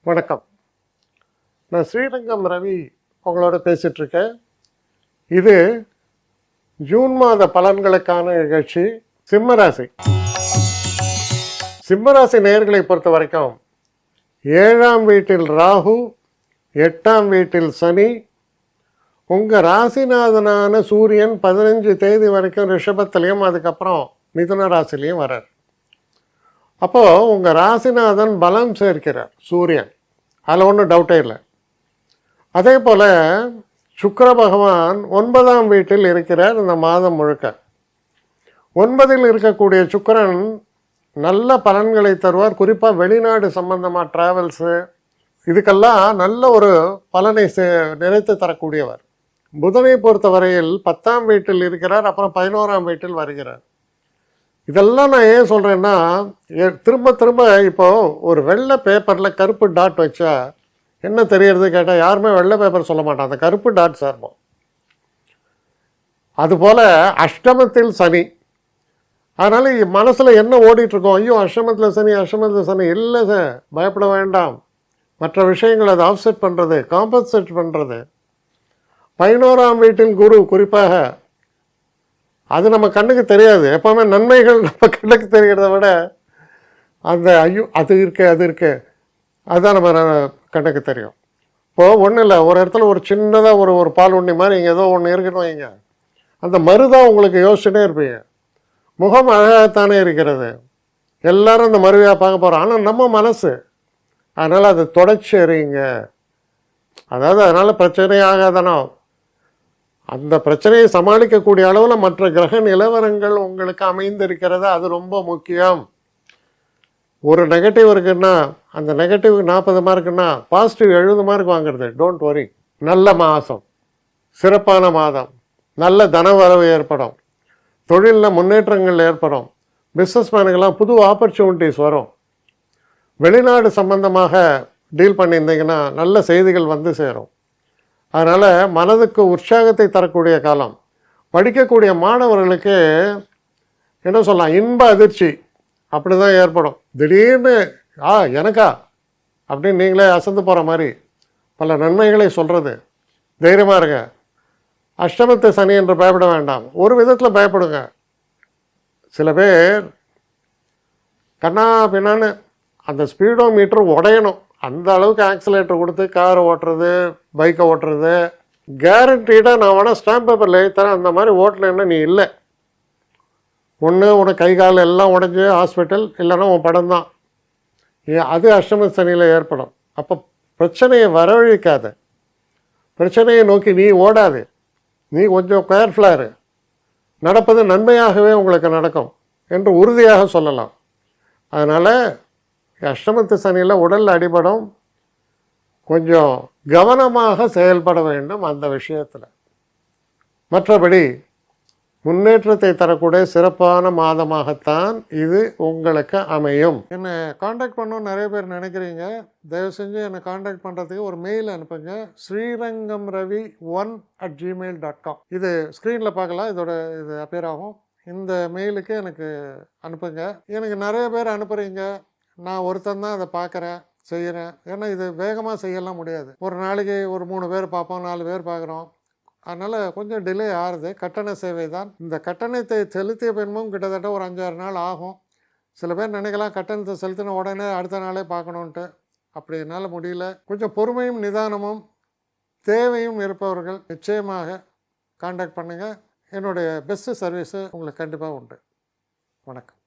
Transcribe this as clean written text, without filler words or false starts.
வணக்கம். நான் ஸ்ரீரங்கம் ரவி உங்களோட பேசிகிட்ருக்கேன். இது ஜூன் மாத பலன்களுக்கான நிகழ்ச்சி. சிம்மராசி நேயர்களை பொறுத்த வரைக்கும் 7ஆம் வீட்டில் ராகு, 8ஆம் வீட்டில் சனி, உங்கள் ராசிநாதனான சூரியன் 15 தேதி வரைக்கும் ரிஷபத்திலையும் அதுக்கப்புறம் மிதுன ராசிலையும் வரார். அப்போது உங்கள் ராசிநாதன் பலம் சேர்க்கிறார் சூரியன், அதில் ஒன்றும் டவுட்டே இல்லை. அதே போல் சுக்கிர பகவான் 9ஆம் வீட்டில் இருக்கிறார் இந்த மாதம் முழுக்க. 9இல் இருக்கக்கூடிய சுக்கிரன் நல்ல பலன்களை தருவார். குறிப்பாக வெளிநாடு சம்பந்தமாக ட்ராவல்ஸு இதுக்கெல்லாம் நல்ல ஒரு பலனை நிறைத்து தரக்கூடியவர். புதனை பொறுத்த வரையில் 10ஆம் வீட்டில் இருக்கிறார், அப்புறம் 11ஆம் வீட்டில் வருகிறார். இதெல்லாம் நான் ஏன் சொல்கிறேன்னா, திரும்ப திரும்ப இப்போது ஒரு வெள்ளை பேப்பரில் கருப்பு டாட் வச்சா என்ன தெரியறது கேட்டால் யாருமே வெள்ளை பேப்பர் சொல்ல மாட்டான், அந்த கருப்பு டாட் சார்போம். அதுபோல் அஷ்டமத்தில் சனி. அதனால் மனசில் என்ன ஓடிட்டுருக்கோம், ஐயோ அஷ்டமத்தில் சனி இல்லை சார், பயப்பட வேண்டாம். மற்ற விஷயங்கள் அதை ஆஃப்செட் பண்ணுறது, காம்பன்சேட் பண்ணுறது. 11ஆம் வீட்டில் குரு, குறிப்பாக அது நம்ம கண்ணுக்கு தெரியாது. எப்போவுமே நன்மைகள் நம்ம கண்ணுக்கு தெரிகிறத விட அந்த ஐயோ அது இருக்கு அதுதான் நம்ம கண்ணுக்கு தெரியும். இப்போது ஒன்றும் இல்லை, ஒரு இடத்துல ஒரு சின்னதாக ஒரு பால் உண்ணி மாதிரி இங்கே ஏதோ ஒன்று இருக்குன்னு வைங்க, அந்த மருதான் உங்களுக்கு யோசிச்சுட்டே இருப்பீங்க. முகம் அழகாகத்தானே இருக்கிறது, எல்லோரும் அந்த மருவையாக பார்க்க போகிறோம். ஆனால் நம்ம மனசு, அதனால் அதை தொடச்சி எறியுங்க. அதாவது அதனால் பிரச்சனையாகாதானோ, அந்த பிரச்சனையை சமாளிக்கக்கூடிய அளவில் மற்ற கிரக நிலவரங்கள் உங்களுக்கு அமைந்திருக்கிறது, அது ரொம்ப முக்கியம். ஒரு நெகட்டிவ் இருக்குன்னா அந்த நெகட்டிவ் 40 மார்க்குன்னா பாசிட்டிவ் 70 மார்க் வாங்குறது. Don't worry. நல்ல மாதம், சிறப்பான மாதம், நல்ல தனவரவு ஏற்படும், தொழிலில் முன்னேற்றங்கள் ஏற்படும், பிஸ்னஸ்மேனுக்கெல்லாம் புது ஆப்பர்ச்சுனிட்டிஸ் வரும். வெளிநாடு சம்பந்தமாக டீல் பண்ணியிருந்தீங்கன்னா நல்ல செய்திகள் வந்து சேரும். அதனால் மனதுக்கு உற்சாகத்தை தரக்கூடிய காலம். படிக்கக்கூடிய மாணவர்களுக்கு என்ன சொல்லலாம், இன்ப அதிர்ச்சி அப்படி தான் ஏற்படும். திடீர்னு எனக்கா அப்படின்னு நீங்களே அசந்து போகிற மாதிரி பல நன்மைகளை சொல்கிறது. தைரியமாக இருங்க. அஷ்டமத்து சனி என்று பயப்பட வேண்டாம், ஒரு விதத்தில் பயப்படுங்க. சில பேர் கண்ணா பின்னான்னு அந்த ஸ்பீடோ மீட்டர் உடையணும், அந்த அளவுக்கு ஆக்சிலேட்டர் கொடுத்து காரை ஓட்டுறது, பைக்கை ஓட்டுறது. கேரண்டீடாக நான் வேணால் ஸ்டாம்ப் பேப்பரில் எழுத்தரேன், அந்த மாதிரி ஓட்டலைன்னா நீ இல்லை. ஒன்று உனக்கு கை கால் எல்லாம் உடஞ்சி ஹாஸ்பிட்டல், இல்லைன்னா உன் படம் தான். அது அஷ்டம சனியில் ஏற்படும். அப்போ பிரச்சனையை வரவழிக்காத, பிரச்சனையை நோக்கி நீ ஓடாது, நீ கொஞ்சம் கேர்ஃபுல்லாக இரு. நடப்பது நன்மையாகவே உங்களுக்கு நடக்கும் என்று உறுதியாக சொல்லலாம். அதனால் அஷ்டமத்து சனியில் உடல் அடிபடும், கொஞ்சம் கவனமாக செயல்பட வேண்டும் அந்த விஷயத்தில். மற்றபடி முன்னேற்றத்தை தரக்கூடிய சிறப்பான மாதமாகத்தான் இது உங்களுக்கு அமையும். என்னை காண்டாக்ட் பண்ணணும்னு நிறைய பேர் நினைக்கிறீங்க. தயவு செஞ்சு என்னை காண்டாக்ட் பண்ணுறதுக்கு ஒரு மெயில் அனுப்புங்க, srirangamravi1@gmail.com. இது ஸ்க்ரீனில் பார்க்கலாம், இது அப்பியர் ஆகும். இந்த மெயிலுக்கு எனக்கு அனுப்புங்க. எனக்கு நிறைய பேர் அனுப்புகிறீங்க, நான் ஒருத்தன் தான் அதை பார்க்குறேன், செய்கிறேன். ஏன்னா இது வேகமாக செய்யலாம் முடியாது. ஒரு நாளைக்கு ஒரு 3 பேர் பார்ப்போம், 4 பேர் பார்க்குறோம். அதனால் கொஞ்சம் டிலே ஆகுது. கட்டண சேவை தான். இந்த கட்டணத்தை செலுத்திய பின்பும் கிட்டத்தட்ட ஒரு 5-6 நாள் ஆகும். சில பேர் நினைக்கலாம் கட்டணத்தை செலுத்தின உடனே அடுத்த நாளே பார்க்கணுன்ட்டு. அப்படி என்னால் முடியல. கொஞ்சம் பொறுமையும் நிதானமும் தேவையும் இருப்பவர்கள் நிச்சயமாக காண்டாக்ட் பண்ணுங்கள். என்னுடைய பெஸ்ட்டு சர்வீஸு உங்களுக்கு கண்டிப்பாக உண்டு. வணக்கம்.